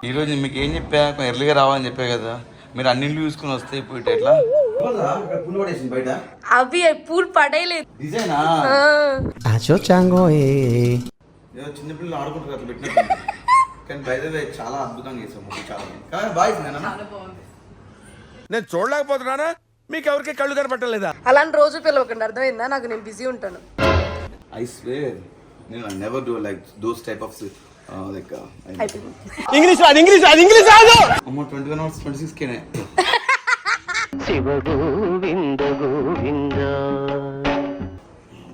ఈరోజు మీకు ఏం చెప్పా, ఎర్లీగా రావాలని చెప్పా కదా. మీరు అన్నింటిలో చూసుకుని వస్తే ఇప్పుడు ఎట్లా బయట అవి పూలు పడేయలేదు డిజైనా చిన్నపిల్లలు ఆడుకుంటారు అట్లా పెట్టినట్టు. కానీ బయట చాలా అద్భుతంగా చేసాము. చాలా బాగా నేను చూడలేకపోతున్నానా? మీకు ఎవరికి కళ్ళు కనపట్టలేదా? అలాంటి రోజు పిలవకండి, అర్థమైందా? నాకు నేను బిజీ ఉంటాను. I swear, I never do like those type of like English రాదు. అమ్మ 21 hours 26K శివ గోవింద గోవింద.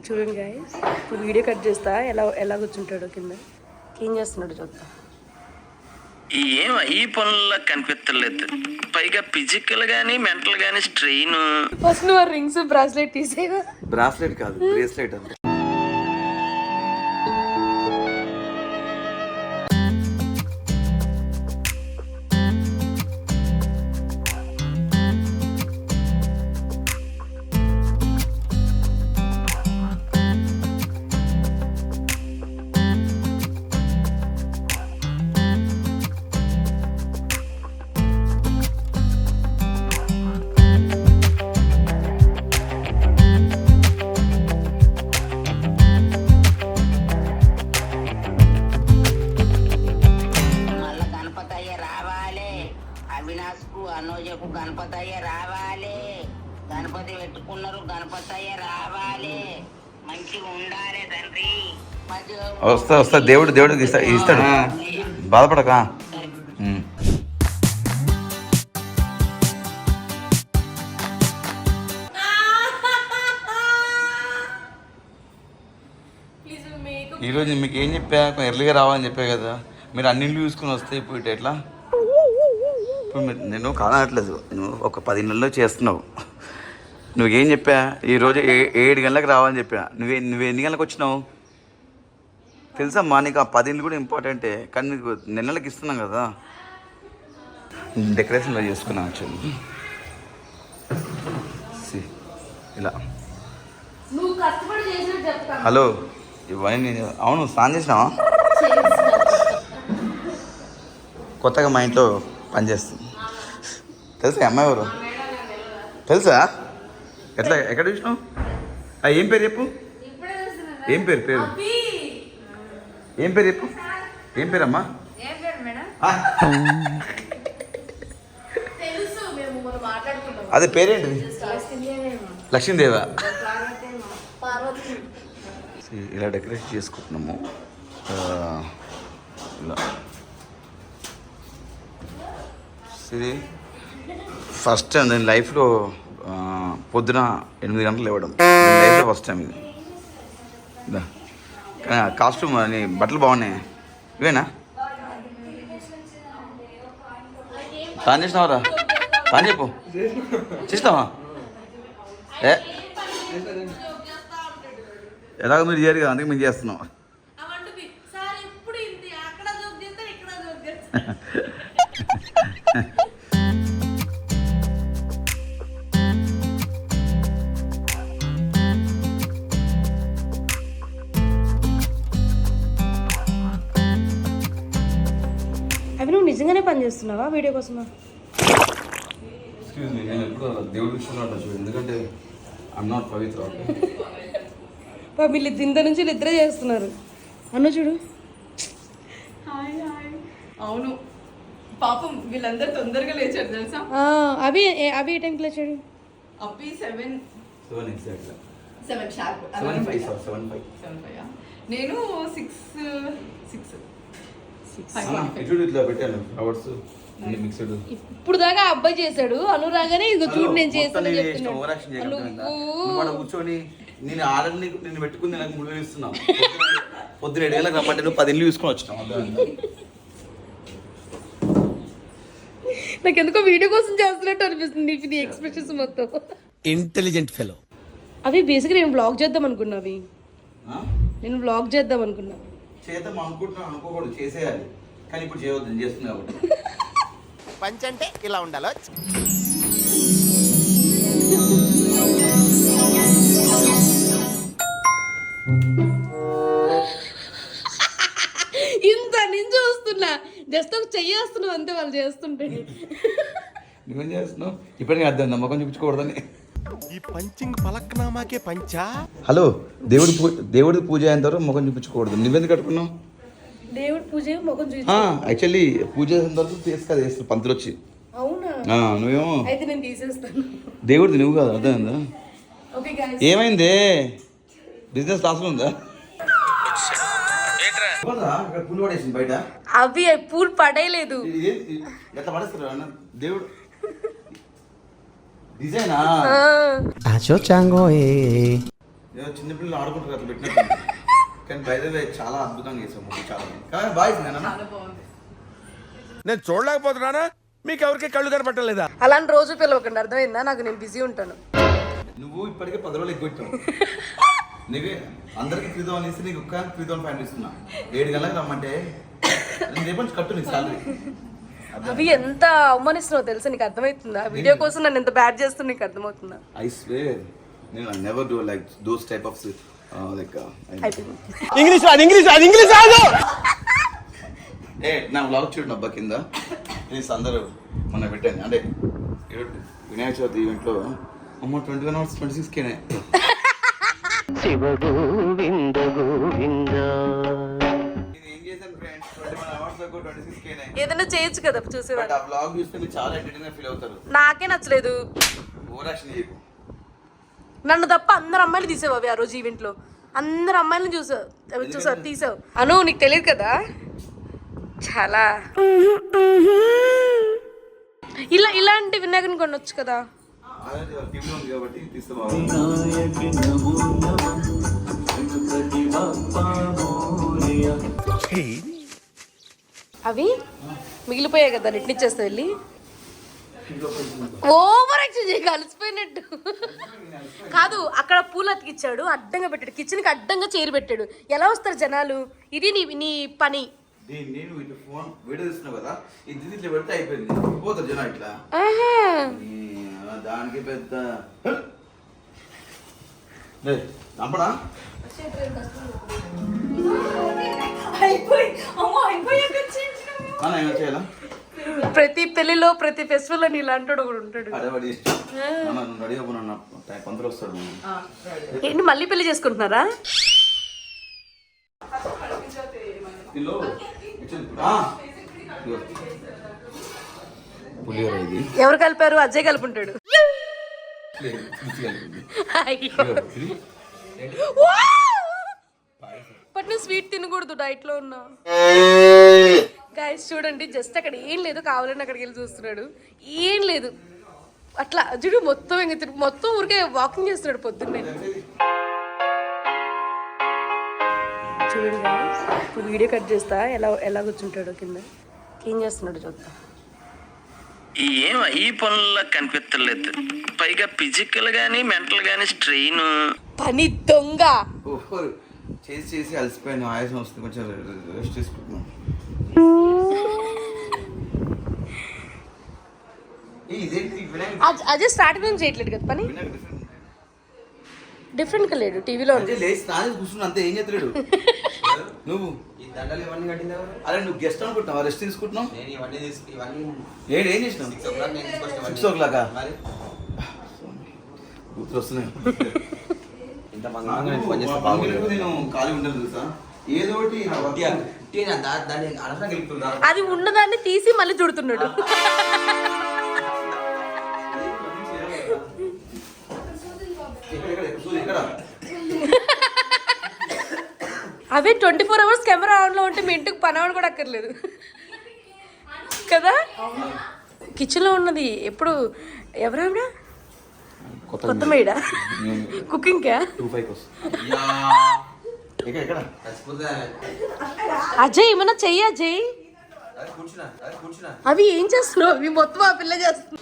చూడండి గైస్, ఇప్పుడు వీడియో కట్ చేస్తా. ఎలా కూర్చుంటాడో కింద ఏం చేస్తున్నాడు చూద్దాం. ఏం ఈ పనుల్లో కనిపించలేదు. పైగా ఫిజికల్ గానీ మెంటల్ గానీ స్ట్రెయిన్. ఫస్ట్ నువ్వు రింగ్స్ బ్రాస్లెట్ తీసేవా? బ్రాస్లెట్ కాదు, బ్రేస్లెట్ అంతే. అనోజకు గణపతయ్య రావాలి, గణపతి పెట్టుకున్నారు, గణపతయ్య రావాలి, మంచిగా ఉండాలి తండ్రి. వస్తా దేవుడు ఇస్తాడు, బాధపడక. ఈరోజు మీకు ఏం చెప్పా, ఎర్లీగా రావాలని చెప్పా కదా. మీరు అన్నింటిలో చూసుకుని వస్తే ఇప్పుడు ఎట్లా. ఇప్పుడు నేను కాదనట్లేదు, నువ్వు ఒక 10 నెలల్లో చేస్తున్నావు. నువ్వేం చెప్పా, ఈరోజు 7 గంటలకు రావాలని చెప్పా. నువ్వు ఎన్ని గంటలకు వచ్చినావు తెలుసమ్మా? నీకు ఆ 10 ఇళ్ళు కూడా ఇంపార్టెంటే, కానీ నీకు నెలలకు ఇస్తున్నాం కదా. డెకరేషన్ చేసుకున్నాను యాక్చువల్లీ. ఇలా హలో ఇవన్నీ నేను అవును స్నానం చేసినావా? కొత్తగా మా ఇంట్లో పనిచేస్తుంది. తెలుసా అమ్మాయి ఎవరు? తెలుసా? ఎక్కడ చూసినావు? ఏం పేరు చెప్పు. ఏం పేరు చెప్పు. ఏం పేరమ్మా? అదే పేరేంటిది? లక్ష్మీదేవా? ఇలా డెకరేట్ చేసుకుంటున్నాము. ఇలా ఇది ఫస్ట్ టైం నేను లైఫ్లో పొద్దున 8 గంటలు లేవడం లైఫ్లో ఫస్ట్ టైం ఇది. కానీ కాస్ట్యూమ్ అని బట్టలు బాగున్నాయి. ఇవేనా తాను చేసినావరా? తాను చెప్పు, చేసినావా? ఎలాగో మీరు చేయరు కదా, అందుకే మేము చేస్తున్నాం. అవి నువ్వు నిజంగానే పని చేస్తున్నావా వీడియో కోసమా? ఎక్స్క్యూజ్ మీ, నేను ఎప్పుడు దేవుడి విషయంలో చూడు, ఎందుకంటే ఐఎమ్ నాట్ పవిత్ర. వీళ్ళు ఇంత నుంచి ఇద్దరే చేస్తున్నారు. అన్న చూడు. అవును పాపం వీళ్ళందరూ తొందరగా లేచారు తెలుసా. అవి ఏ టైంకి లేచాడు? అప్పి 7 షార్ప్. 7:5 నేను 6 ఇట్లా పెట్టాను ఫ్లవర్స్ మిక్స్డ్. ఇప్పుడు దాకా అబ్బాయి చేశాడు, అనురాగానే ఇంకో చూడు నేను చేస్తాను కూర్చొని నేను ఆడని నిన్ను పెట్టుకుని నాకు 3 వేలు ఇస్తున్నావు. పొద్దున 7 గంటలకు రమ్మంటే నువ్వు 10 ఇళ్ళు చూసుకొని వచ్చినావు. నాకు ఎందుకో వీడియో కోసం చేస్తున్నట్టు అనిపిస్తుంది నీ ఎక్స్ప్రెషన్స్ మొత్తం. Intelligent fellow. అవి బేసిక్గా నేను బ్లాగ్ చేద్దాం అనుకున్నా. నేను బ్లాగ్ చేద్దాం అనుకున్నా. చేద్దాం అనుకుంటున్నాను, అనుకోకూడదు, చేసేయాలి. కానీ ఇప్పుడు చేయవద్దు, చేస్తుంది కాబట్టి. పంచ్ అంటే ఇలా ఉండాలి. జస్ట్ ఒక చెయ్యేస్తున్నావు అంతే వాళ్ళు చేస్తుంటే. నువ్వేం చేస్తున్నావు ఇప్పటికీ అర్థం నమ్మకం చూపించకూడదని. ఈ పంచింగ్ పలక్నామాకే పంచా. హలో, దేవుడి పూజ అయిన తర్వాత ముఖం చూపించకూడదు. నువ్వెందుకు కట్టుకున్నావు? దేవుడి పూజ ముఖం చూసి. యాక్చువల్లీ పూజ చేసిన తర్వాత ఫేస్ కదా వేస్తారు పంతులు వచ్చి. అవునా? నువ్వేమో అయితే నేను తీసేస్తాను. దేవుడిది నువ్వు కాదు, అర్థమైందా? Okay guys. ఏమైంది? బిజినెస్ లాస్ ఉందా? పూలు పడేసింది బయట. అవి పూలు పడేయలేదు. ఎట్లా పడేస్తారు అన్న? దేవుడు డిజైనా? ఏదో చిన్నపిల్లలు ఆడుకుంటారు అట్లా పెట్టినట్టు. కానీ బయట చాలా అద్భుతంగా చేసాము. చాలా కానీ బాగా నేను చూడలేకపోతున్నానా? మీకు ఎవరికి కళ్ళు కనపట్టలేదా? అలాంటి రోజు పిలవకండి, అర్థమైందా? నాకు నేను బిజీ ఉంటాను. నువ్వు ఇప్పటికే 10 రోజులు ఎక్కువ ఇచ్చావు. నీకు అందరికి 3,000 ఇస్తే నీకు ఒక్క 3,500 ఇస్తున్నా. 7 గంటలకు రమ్మంటే రేపు నుంచి కట్టు నీకు సాలరీ. అవి ఎంత అవమానిస్తున్నావు తెలుసా? నీకు అర్థమవుతుందా? వీడియో కోసం నన్ను ఎంత బ్యాడ్ చేస్తున్నా నీకు అర్థమవుతుందా? ఐ స్వేర్ నేను never do like those type of like English రాదు. నా వ్లాగ్ చూడండి అబ్బా కింద. ప్లీజ్ అందరూ మొన్న పెట్టాను అంటే వినాయక చవితి ఈవెంట్లో 21 hours 26K. ఏదైనా చేయొచ్చు కదా చూసేవాళ్ళు. ఆ వ్లాగ్ చూస్తే మీరు చాలా ఎంటర్టైన్ ఫీల్ అవుతారు. నాకే నచ్చలేదు. ఓవర్ యాక్షన్ చేయకు. నన్ను తప్ప అందరు అమ్మాయిలు తీసావు అవి ఆ రోజు ఈవెంట్ లో. అందరు అమ్మాయిలను చూసావు తీసావు. అను నీకు తెలియదు కదా, చాలా ఇలాంటి వినాయకుని కొనొచ్చు కదా. కాబట్టి అవి మిగిలిపోయాయి కదా, నెట్నిచ్చేస్తా వెళ్ళి. ఓవర్ యాక్షన్ చేయ కలిసిపోయినట్టు కాదు. అక్కడ పూలు అతికిచ్చాడు, అడ్డంగా పెట్టాడు, కిచెన్ కి అడ్డంగా చైర్ పెట్టాడు. ఎలా వస్తారు జనాలు? ఇది నీ పని. నేను ఇట్లా ఫోన్ వీడియో తీస్తున్నావు కదా, ఇది ఇట్లా పెడితే అయిపోయింది. పోతారు జనం ఇట్లా. దానికి పెద్ద నంపడా ఏమైనా చేయాలా? ప్రతి పెళ్లిలో ప్రతి ఫెస్టివల్ అని ఇలాంటి ఒకడు ఉంటాడు. రెడీ అవ్వను పంతులు వస్తాడు. ఏంటి మళ్ళీ పెళ్లి చేసుకుంటున్నారా? పులిహోర ఇది ఎవరు కలిపారు? అజయ్ కలుపుంటాడు. బట్ నువ్వు స్వీట్ తినకూడదు, డైట్ లో ఉన్నా. గైస్ చూడండి, జస్ట్ అక్కడ ఏం లేదు, కావాలని అక్కడికి వెళ్ళి చూస్తున్నాడు. ఏం లేదు అట్లా చూడు, మొత్తం ఊరికే వాకింగ్ చేస్తున్నాడు పొద్దున్నే. చూడండి ఇప్పుడు వీడియో కట్ చేస్తా, ఎలా కూర్చుంటాడు కింద, ఏం చేస్తున్నాడు చూద్దాం. ఈ పనుల్లో కనిపించలేదు. పైగా ఫిజికల్ గానీ మెంటల్ గానీ స్ట్రెయిన్. పని దొంగ. చేసి అలసిపోయాను, ఆయాసం వస్తుంది, కొంచెం రెస్ట్ తీసుకుంటున్నాను. అజయ్ స్టార్టింగ్ నుంచి చేయట్లేదు కదా పని. డిఫరెంట్ గా లేడు, టీవీలో ఉంది. కూర్చున్నా అంతే, ఏం చేస్తలేడు. నువ్వు అరే నువ్వు గెస్ట్ అనుకుంటున్నావు, రెస్ట్ తీసుకుంటున్నావు. ఏం చేసినావు? 6 o'clock కూతురు వస్తున్నాయి. నేను ఖాళీ ఉండదు తెలుసా, ఏదో ఒకటి అది ఉన్నదాన్ని తీసి మళ్ళీ చుడుతున్నాడు. అవే 24 hours కెమెరా ఆన్ లో ఉంటే మీ ఇంటికి పనవని కూడా అక్కర్లేదు కదా. కిచెన్ లో ఉన్నది ఎప్పుడు ఎవరావిడ? కొత్త మేడ కుకింగ్ కా? అజయ్ ఏమన్నా చెయ్యి అజయ్. అవి ఏం చేస్తున్నావు? అవి మొత్తం ఆ పిల్ల చేస్తుంది.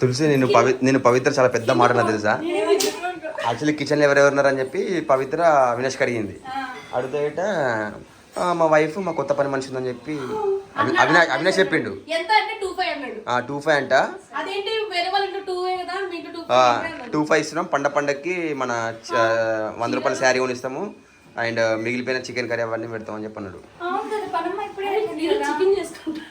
తులసి నేను పవిత్ర చాలా పెద్ద మాట నా తెలుసా. యాక్చువల్లీ కిచెన్లో ఎవరెవరు ఉన్నారని చెప్పి పవిత్ర అవినాష్కి అడిగింది. అడిగితే మా వైఫ్ మా కొత్త పని మనిషి ఉందని చెప్పి అవినాష్ చెప్పిండు. 25 అన్నాడు. 25 అంట. అదేంటి వేరే వాళ్ళ 2 కదా, మీ 2,500 ఇస్తున్నాం. పండగకి మన 100 రూపాయల శారీ కొనిస్తాము అండ్ మిగిలిపోయిన చికెన్ కర్రీ అవన్నీ పెడతామని చెప్పి అన్నాడు. చికెన్ చేసుకుంటా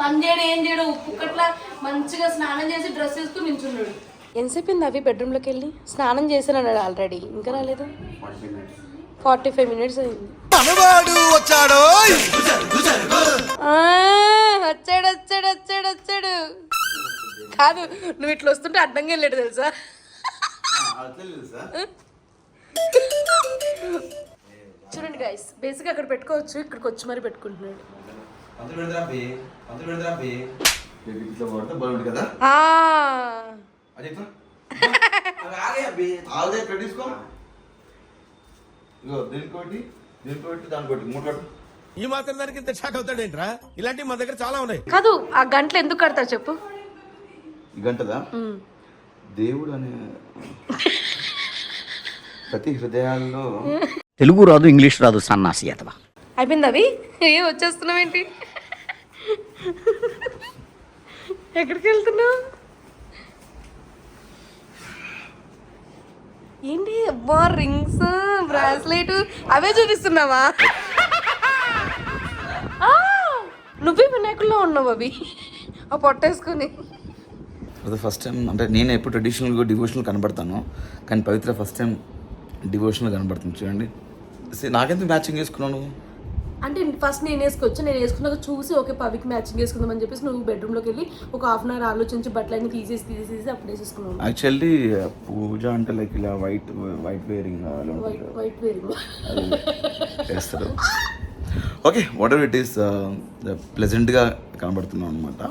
పని చేయడం ఏం చేయడం ఉప్పు కట్లా మంచిగా స్నానం చేసి డ్రెస్ వేసుకుని నించున్నాడు. ఎంతసేపు అయింది అవి బెడ్రూమ్లోకి వెళ్ళి స్నానం చేశాను ఆల్రెడీ, ఇంకా రాలేదు. 45 minutes అయింది. వచ్చాడు వచ్చాడు వచ్చాడు వచ్చాడు. కాదు నువ్వు ఇట్లా వస్తుంటే అడ్డంగా వెళ్ళాడు తెలుసా. చూడండి గైస్, బేసిక్ అక్కడ పెట్టుకోవచ్చు, ఇక్కడికి వచ్చి మరి పెట్టుకుంటున్నాడు. ఈ మాత్రం దానికి ఇంత షాక్ అవుతాడేంట్రా? ఇలాంటివి మా దగ్గర చాలా ఉన్నాయి. కాదు ఆ గంటలు ఎందుకు కడతారు చెప్పు. గంటదా దేవుడు అనే ప్రతి హృదయాల్లో తెలుగు రాదు, ఇంగ్లీష్ రాదు, సన్నాసి అతవా. అయిపోయింది అవి వచ్చేస్తున్నావు ఏంటి? ఎక్కడికి వెళ్తున్నావు ఏంటి? అబ్బా రింగ్స్ బ్రాస్లెట్ అవే చూపిస్తున్నావా? నువ్వే వినాయకుల్లో ఉన్నావు అవి ఆ పొట్టేసుకుని. అది ఫస్ట్ టైం అంటే నేను ఎప్పుడు ట్రెడిషనల్గా డివోషనల్ కనబడతాను, కానీ పవిత్ర ఫస్ట్ టైం డివోషనల్ కనబడుతుంది. చూడండి నాకెంత మ్యాచింగ్ వేసుకున్నాను అంటే ఫస్ట్ నేను వేసుకోవచ్చు, నేను వేసుకున్నాక చూసి ఓకే పవికి మ్యాచింగ్ వేసుకుందామని చెప్పేసి నువ్వు బెడ్రూమ్లోకి వెళ్ళి ఒక హాఫ్ అన్ అవర్ ఆలోచించి బట్టలన్నీ తీసేసి అప్పుడు వేసేసుకున్నావు. యాక్చువల్లీ పూజ అంటే లైక్ ఇలా వైట్ వేరింగ్ వైట్ వేరింగ్ వేస్తారు. Okay what ever it is ప్లెజెంట్గా కనబడుతున్నావు అనమాట.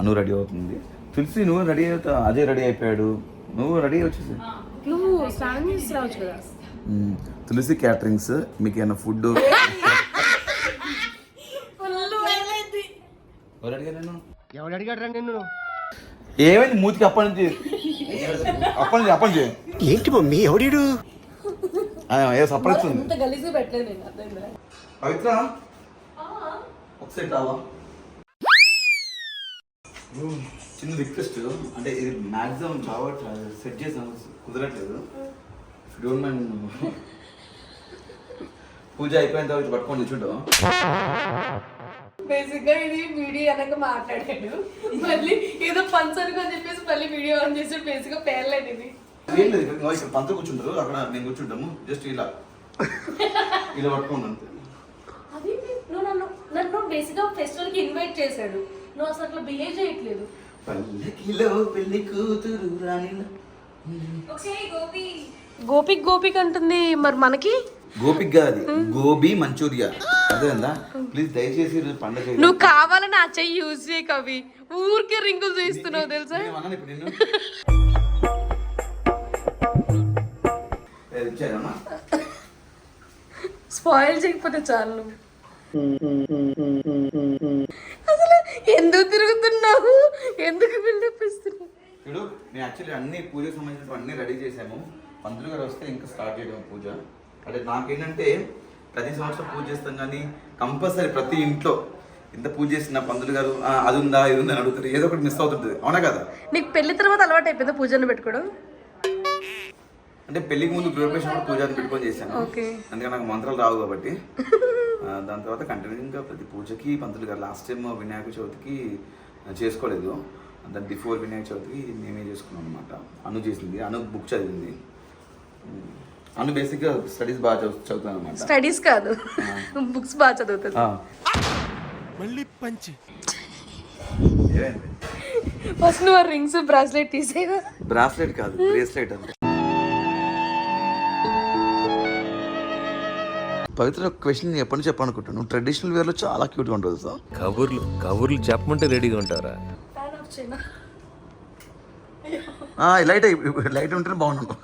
అను రెడీ అవుతుంది, తులసి నువ్వు రెడీ అవుతా, అజయ్ రెడీ అయిపోయాడు, నువ్వు రెడీ వచ్చేసి నువ్వు స్నానం చేసి రావచ్చు కదా. తులసి క్యాటరింగ్స్ మీకు ఏమైనా ఫుడ్ ఎవడు అడిగాడు నిన్ను? ఏమైంది మూతికి అప్పటి నుంచి ఏంటి మమ్మీ ఎవడీడు? ఏ సర్ప్రైజ్ ఉంది. అంత గలీజ్గా పెట్టలేదు నేను, అర్థమైందా? పవిత్ర ఒకసారి రావా? చిన్న రిక్వెస్ట్, అంటే ఇది మ్యాక్సిమం చాలా సెట్ చేసాను, కుదరట్లేదు. డోంట్ మైండ్ పూజ అయిపోయిన తర్వాత పట్టుకొని చూడడం. బేసిక్ గా ఇది వీడియో అనక మాట్లాడాడు, మళ్ళీ ఏదో ఫంక్షన్ అని చెప్పేసి మళ్ళీ వీడియో ఆన్ చేసి బేసిక్ గా పేర్లేదు ఇది. ఏం లేదు, ఇక్కడ పంతులు కూర్చుంటారు, అక్కడ నేను కూర్చుంటాము, జస్ట్ ఇలా పట్టుకోండి అంతే. అది నువ్వు నన్ను బేసిక్ గా ఫెస్టివల్ కి ఇన్వైట్ చేశాడు, నువ్వు అసలు అట్లా బిహేవ్ చేయట్లేదు. పల్లకిలో పెళ్లి కూతురు రాణిలా. గోపిక్ అంటుంది, మరి మనకి గోపిక్ అది గోబీ మంచూరియా అర్థమైందా? ప్లీజ్ దయచేసి పండుగ నువ్వు కావాలని ఆ చెయ్యి యూజ్ చేయ కవి, ఊరికే రింగులు చూస్తున్నావు తెలుసా. స్పాయిల్ చేయకపోతే చాలు. నువ్వు అసలు ఎందుకు తిరుగుతున్నావు, ఎందుకు బిల్డప్ ఇస్తున్నావు? ఇప్పుడు నేను యాక్చువల్లీ అన్ని పూజకు సంబంధించిన అన్ని రెడీ చేశాము, పంతులు గారు వస్తే ఇంకా స్టార్ట్ చేయడం పూజ. అంటే నాకేంటంటే ప్రతి సంవత్సరం పూజ చేస్తాం, కానీ కంపల్సరీ ప్రతి ఇంట్లో ఇంత పూజ చేసిన పంతులు గారు అది ఉందా ఇది ఉందని అడుగుతారు, ఏదో ఒకటి మిస్ అవుతుంటుంది, అవునా కదా? నీకు పెళ్లి తర్వాత అలవాటు అయిపోయిందా పూజను పెట్టుకోవడం? అంటే పెళ్లికి ముందు గృహప్రవేశం కూడా పూజను పెట్టుకొని చేశాను, అందుకని నాకు మంత్రాలు రావు కాబట్టి. దాని తర్వాత కంటిన్యూగా ప్రతి పూజకి పంతులు గారు, లాస్ట్ టైం వినాయక చవితికి చేసుకోలేదు, దాని బిఫోర్ వినాయక చవితికి మేమే చేసుకున్నాం అనమాట. అను చేసింది, అను బుక్ చదివింది. అను బేసిక్గా స్టడీస్ బాగా చదువుతాను అనమాట. స్టడీస్ కాదు బుక్స్ బాగా చదువుతుంది. మళ్ళీ పంచి ఫస్ట్ నువ్వు రింగ్స్ బ్రాస్లెట్ తీసేవా? బ్రాస్లెట్ కాదు, బ్రేస్లెట్ అంతే. పవిత్ర క్వశ్చన్ ఎప్పటి నుంచి చెప్పాలనుకుంటాను, నువ్వు ట్రెడిషనల్ వేర్లో చాలా క్యూట్గా ఉంటుంది సార్. కబుర్లు చెప్పమంటే రెడీగా ఉంటారా? లైట్ ఉంటేనే బాగున్నాను.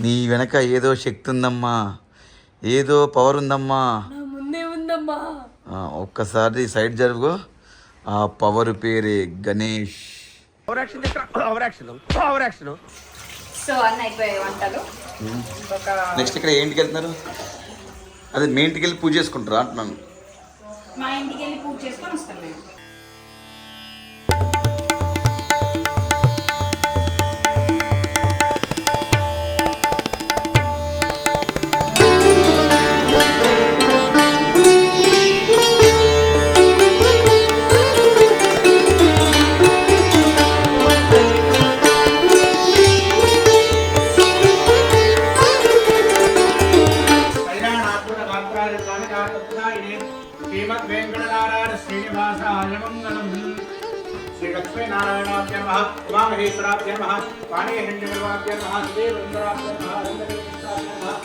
నీ వెనక ఏదో శక్తి ఉందమ్మా, ఏదో పవర్ ఉందమ్మా, ముందే ఉందమ్మా. ఒక్కసారి సైడ్ జరుగు, ఆ పవర్ పేరే గణేష్. సో అన్న అయిపోయాయి వంటలు. నెక్స్ట్ ఇక్కడ ఏంటికి వెళ్తున్నారు? అదే మీ ఇంటికి వెళ్ళి పూజ చేసుకుంటారా అంటున్నాను. మా ఇంటికి వెళ్ళి పూజ చేసుకొని వస్తాం మేము. श्रीलक्ष्मीनारायणाभ्य नमः उमामहेश्वराभ्य नमः वाणीहिरण्यगर्भाभ्य नमः देवेन्द्राभ्य नमः रङ्गदेवताभ्य नमः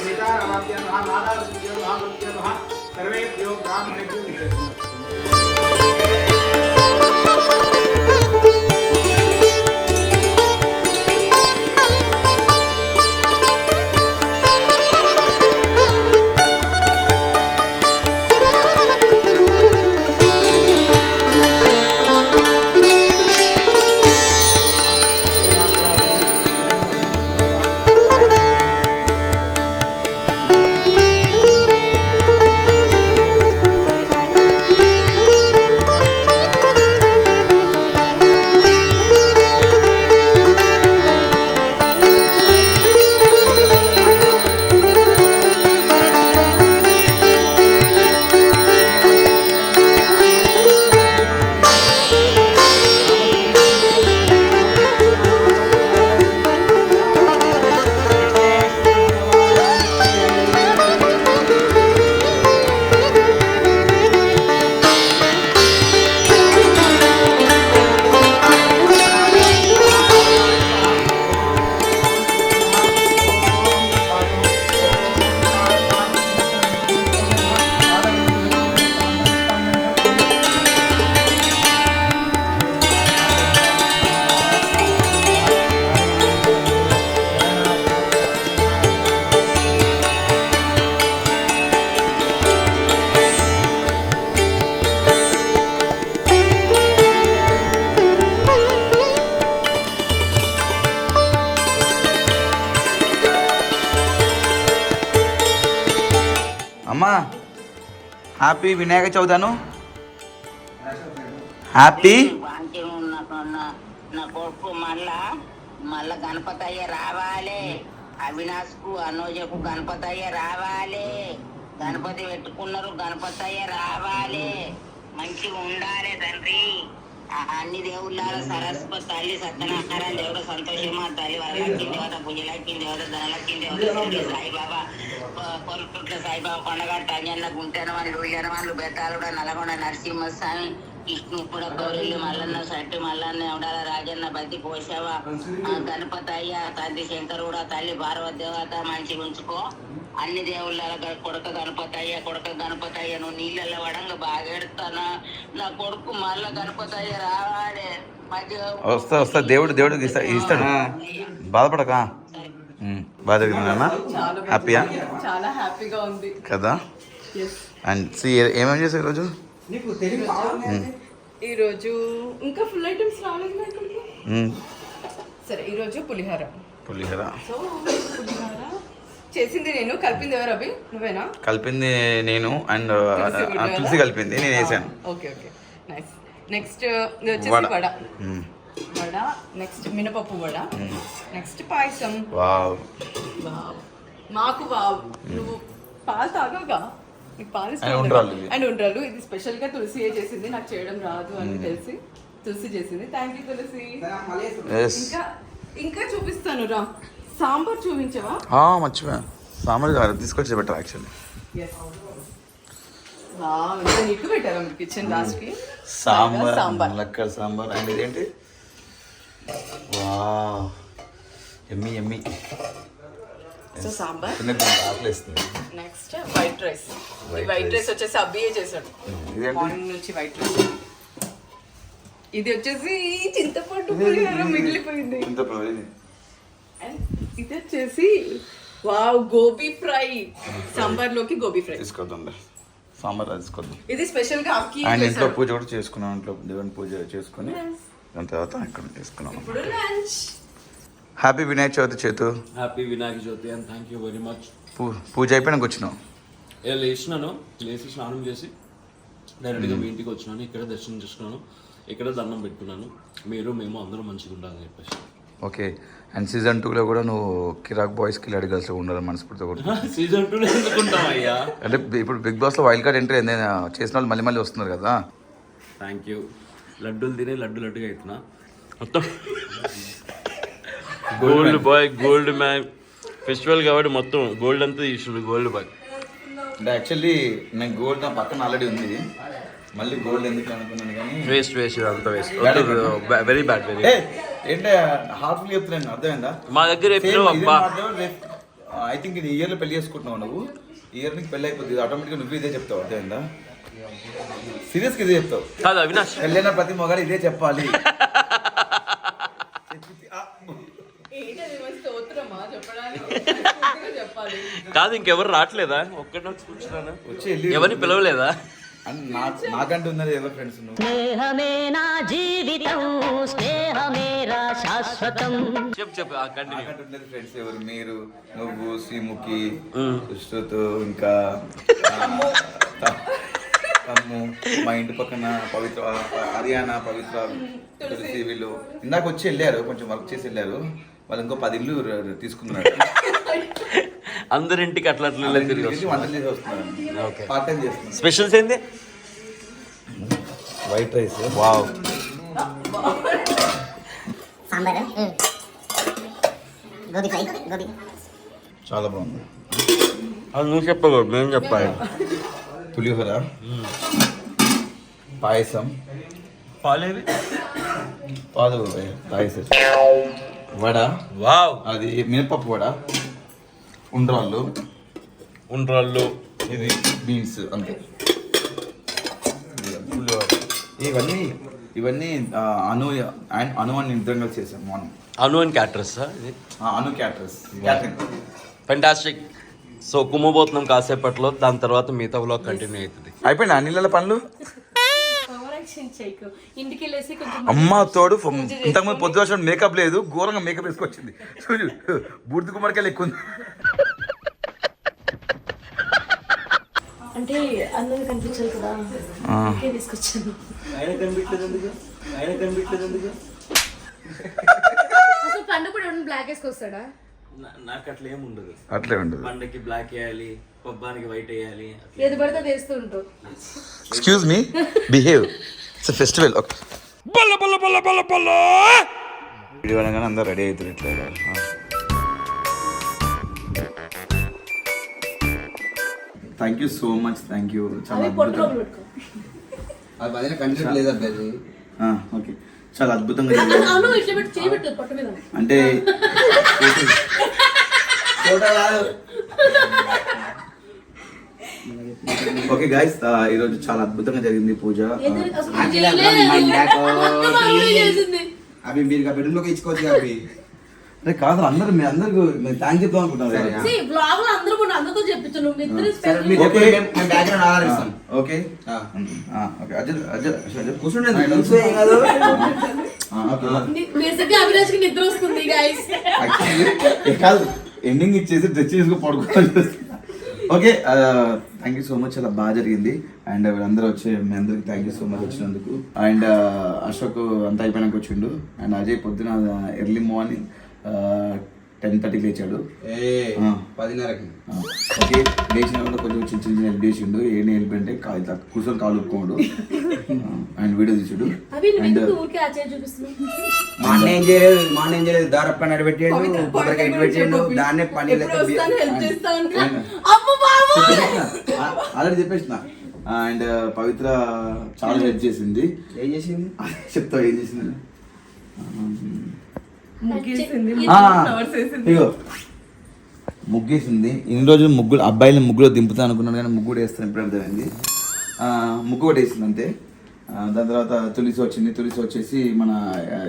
सीतारामाभ्य नमः माताभ्यो महाभ्यो नमः सर्वेभ्यो ब्राह्मणेभ्यो नमः। అమ్మా హ్యాపీ వినాయక చవితను హ్యాపీ వాంఛలు నా కొడుకు మళ్ళా గణపతయ్య రావాలి. అవినాష్కు అనూజకు గణపతయ్య రావాలి. గణపతి పెట్టుకున్నారు, గణపతయ్య రావాలి. మంచిగా ఉండాలి తండ్రి. అన్ని దేవుళ్ళ సరస్వతి తల్లి, సత్యనారాయణ దేవుడు, సంతోషమా తల్లి, వరలక్ష్మి దేవత, భుజలక్ష్మి దేవత, ధనలక్ష్మి దేవత, సాయిబాబా, కొరకుట్ల సాయిబాబా, కొండగట్ట అంజన్న, గుంటెనవాళ్ళు, ఉయ్యనవాళ్ళు, బెత్తాలుడ, నల్గొండ నరసింహస్వామి, కృష్ణుపుడ, గౌరెల్లి మల్లన్న, సట్టి మల్లన్న, ఎవడాల రాజన్న, బతి పోషవ, గణపతయ్య, తండ్రి శంకరుడ, తల్లి పార్వతి దేవత మంచిగా ఉంచుకో. అన్ని దేవుళ్ళ కొడుక గణపతయ్య, నువ్వు నీళ్ళల్లో వడంగా బాగా ఎడతానా. నా కొడుకు మళ్ళా గణపతయ్య రావాడే. వస్తా దేవుడు ఇస్తాడు, బాధపడక. బాధ హ్యాపీయా? చాలా హ్యాపీగా ఉంది కదా. అండ్ ఏమేమి చేసావు ఈరోజు? ఈరోజు ఇంకా ఫుల్ ఐటమ్స్ రాలేదు నాకు. సరే ఈరోజు పులిహోర. సో పులిహోర చేసింది నేను, కలిపింది ఎవరు అభి? నువ్వేనా? కలిపింది నేను అండ్ తులసి కలిపింది, నేను వేసాను. Okay okay nice. నెక్స్ట్ వచ్చేసి వడ. వడ నెక్స్ట్ మినపప్పు వడ. నెక్స్ట్ పాయసం. వావ్ మాకు వావ్. నువ్వు పాలు తాగవుగా, నీకు పాలు అండ్ ఉండ్రాలు. ఇది స్పెషల్ గా తులసి చేసింది, నాకు చేయడం రాదు అని తెలిసి తులసి చేసింది. థ్యాంక్ యూ తులసి. ఇంకా చూపిస్తాను రా. సాంబార్ చూపించవా? మర్చిపోయా, సాంబార్ తీసుకొచ్చి బెటర్ యాక్చువల్లీ. నీకు పెట్టారా కిచెన్ లాస్ట్ కి? సాంబార్ లక్కర్ సాంబార్. అండ్ ఇదేంటి? వావ్ ఎమ్మి. So sambar. Next white rice. White rice వచ్చేసి అబ్బియే చేశాడు మార్నింగ్ నుంచి. White rice. ఇది వచ్చేసి చింతపండు పులిహోర మిగిలిపోయింది. అండ్ ఇది వచ్చేసి వావ్ గోబీ ఫ్రై. సాంబార్ లోకి గోబీ ఫ్రై తీసుకొద్దాం. సాంబార్ తీసుకొద్దాం. ఇది స్పెషల్ గా అక్కి అండ్ ఇంట్లో పూజ కూడా చేసుకున్నాం. ఇంట్లో దేవుని పూజ చేసుకుని దాని తర్వాత ఇక్కడ చేసుకున్నాం. ఇప్పుడు లంచ్. హ్యాపీ వినాయక చవితి చేతు. Happy Vinayaka Chavithi and thank you very much. పూజ అయిపోయినాక వచ్చినావు? లేచి స్నానం చేసి డైరెక్ట్గా మీ ఇంటికి వచ్చినాను. ఇక్కడ దర్శనం చేసుకున్నాను, ఇక్కడ దండం పెట్టుకున్నాను. మేము అందరూ మంచిగా ఉండాలని చెప్పేసి. ఓకే. అండ్ సీజన్ 2లో కూడా నువ్వు కిరాక్ బాయ్స్కి కిలాడి గర్ల్స్ ఉండాలని మనస్ఫూర్తిగా కూడా. సీజన్ 2 ఎందుకుంటాం అయ్యా? అంటే ఇప్పుడు బిగ్ బాస్లో వైల్డ్ కార్డ్ ఎంట్రీ ఏదైనా చేసిన వాళ్ళు మళ్ళీ వస్తున్నారు కదా. Thank you. లడ్డూలు తినే లడ్డుగా అవుతున్నా మొత్తం. Gold boy, gold man festival కాబట్టి మొత్తం గోల్డ్ అంతా తీసుకుంది. గోల్డ్ బాయ్ అంటే యాక్చువల్లీ నేను గోల్డ్ నా పక్కన ఆల్రెడీ ఉంది. మళ్ళీ గోల్డ్ ఎందుకు అనుకున్నాను కానీ వేస్ట్ అంత వేస్ట్ వెరీ బ్యాడ్ వెరీ ఏంటంటే హార్ట్ఫుల్ చెప్తున్నాను అర్థమైందా మా దగ్గర ఎప్పుడు అబ్బా ఐ థింక్ ఇది ఇయర్లో పెళ్లి చేసుకుంటున్నావు నువ్వు ఇయర్ నీకు పెళ్ళి అయిపోతుంది ఆటోమేటిక్గా నువ్వు ఇదే చెప్తావు అర్థమైందా సీరియస్గా ఇదే చెప్తావు కాదు అవినాష్ పెళ్ళైన ప్రతి మొగాడు ఇదే చెప్పాలి కాదు ఇంకెవరు రావట్లేదా ఒక్కటి వచ్చి కూర్చున్నాను వచ్చి వెళ్ళి ఎవరిని పిలవలేదా అని నాకంటూ ఉన్నది ఏదో ఫ్రెండ్స్ నువ్వు చెప్పు కంటిన్యూ నాకంటూ ఉన్నది ఫ్రెండ్స్ ఎవరు మీరు నువ్వు శ్రీముఖి సుశ్రుతు ఇంకా తమ్ము మా ఇంటి పక్కన పవిత్ర హర్యానా పవిత్ర తులసి వీళ్ళు ఇందాక వచ్చి వెళ్ళారు కొంచెం వర్క్ చేసి వెళ్ళారు వాళ్ళు ఇంకో 10 ఇల్లు తీసుకున్నారు అందరింటికి అట్లా తిరిగి వంటలు చేసి వస్తున్నారు పార్ట్ టైం చేస్తున్నారు స్పెషల్స్ ఏంది white rice wow sambar gobi fry gobi చాలా బాగుంది అది నువ్వు చెప్పకూడదు నేను చెప్పాలి పులిహోర పాయసం పాలేవి పాలు పాయసం వడ వావ్ అది మినపప్పు వడ ఉండ్రాళ్ళు ఇది బీన్స్ అంతే ఇవన్నీ అను అని నిద్రంగా చేసాం మార్నింగ్ అను అని క్యాటరస్ ఇది అను క్యాటరస్ క్యాటరింగ్ ఫెంటాస్టిక్ సో కుమ్మబోతున్నాం కాసేపట్లో దాని తర్వాత మిగతా వ్లాగ్ కంటిన్యూ అవుతుంది అయిపోయింది అన్నిళ్ళ పనులు ఇంటికి వెళ్ళేసి కొంచెం అమ్మ తోడు ఇంతకుముందు పొద్దు వర్షం మేకప్ లేదు ఘోరంగా మేకప్ వేసుకొచ్చింది చూడు బూర్ది కుమార్కెళ్ళి ఎక్కువ అంటే అందరూ కనిపించాలి కదా తీసుకొచ్చాను అసలు పండు కూడా బ్లాక్ వేసుకొస్తాడా నాకు అట్లా ఏమి ఉండదు అట్లే ఉండదు పండకి బ్లాక్ వేయాలి పబ్బానికి వైట్ వేయాలి ఏది పడితే అది వేస్తూ ఉంటావు excuse me behave it's festival video అనగానే అందరూ రెడీ అవుతారు ఇట్లా thank you so much thank you చాలా ఓకే చాలా అద్భుతంగా అంటే ఓకే గాయస్ ఈరోజు చాలా అద్భుతంగా జరిగింది పూజ అవి మీరు బెడ్రూమ్లోకి ఇచ్చుకోవచ్చు అవి అరే కాదు అందరూ మీ అందరికి థ్యాంక్ చెప్తాం అనుకుంటున్నారు ఓకే కాదు ఎండింగ్ ఇచ్చేసి డ్రెస్ చేసుకుని పడుకోవాలి okay thank you so much చాలా బాగా జరిగింది అండ్ వీళ్ళందరూ వచ్చి మీ అందరికి థ్యాంక్ యూ సో మచ్ వచ్చినందుకు అండ్ అశోక్ అంతా అయిపోయినాక వచ్చిండు అండ్ అజయ్ పొద్దున ఎర్లీ మార్నింగ్ 10:30 లేచాడు 10:30కి ఓకే లేచిన కూడా కొంచెం చిన్న హెల్ప్ చేసిండు ఏంటి హెల్ప్ అంటే కూర్చొని కాలు ఒప్పుకోడు అండ్ వీడియో తీసాడు అండ్ మా అన్న ఏం చేయలేదు దారప్ప నడిపెట్టాడు కొబ్బరికాయ ఇటు పెట్టాడు దాన్నే పని ఆల్రెడీ చెప్పేసిన అండ్ పవిత్ర చాలా హెల్ప్ చేసింది ఏం చేసింది చెప్తావు ఏం చేసింది ఇగో ముగ్గేసింది ఇన్ని రోజులు ముగ్గులు అబ్బాయిలు ముగ్గులో దింపుతా అనుకున్నాను కానీ ముగ్గురు వేస్తాను ఇప్పుడు అర్థమైంది ముగ్గు కూడా వేసింది అంతే దాని తర్వాత తులసి వచ్చింది తులసి వచ్చేసి మన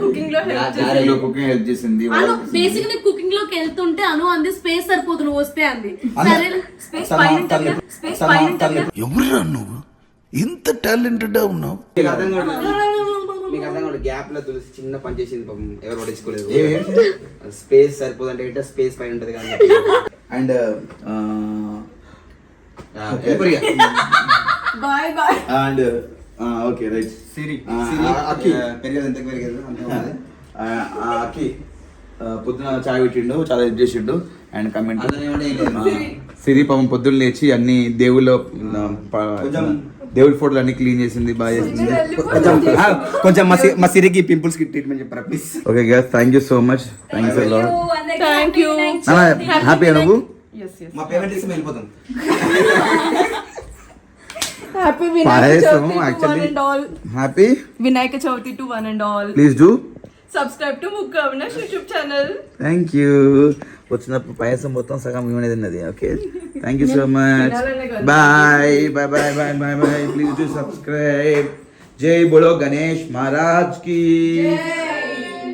కుకింగ్ హెల్ప్ చేసింది బేసిక్ కుకింగ్ లోకి వెళ్తుంటే అను అంది స్పేస్ సరిపోతుంది వస్తే అంది ఎవరురా నువ్వు ఇంత టాలెంటెడ్ ఉన్నావు మీకు అర్థం కాదు గ్యాప్ లో తులసి చిన్న పని చేసింది పాపం ఎవరు పట్టించుకోలేదు స్పేస్ సరిపోదంటే ఏంటో స్పేస్ పైన ఉంటది కానీ and bye bye and okay right సిరి అక్కి పెరిగేది ఎంత పెరిగేది అక్కి పొద్దున చాయ్ పెట్టిండు చాలా హెల్ప్ చేసిండు అండ్ కమెంట్ సిరి పాపం పొద్దున్న లేచి అన్ని దేవుళ్ళ దేవుడి ఫోటోలు అన్ని క్లీన్ చేసింది బాగా చేసింది కొంచెం మా సిరికి పింపుల్స్ కి ట్రీట్మెంట్ చెప్పారా please okay guys thank you so much thanks a lot happy నువ్వు మా పేమెంట్ ఇస్తే వెళ్ళిపోతాం హ్యాపీ వినాయక పాయసం Chavithi to one actually and all. Happy Vinayaka Chavithi to one and all. Please do subscribe to ముగ్గు Avinash YouTube channel. Thank you. వచ్చినప్పుడు పాయసం మొత్తం సగం ఇవ్వనే తిన్నది. Okay thank you so much. Bye bye bye bye bye bye. Please do subscribe. జై బోలో గణేష్ మహారాజ్ की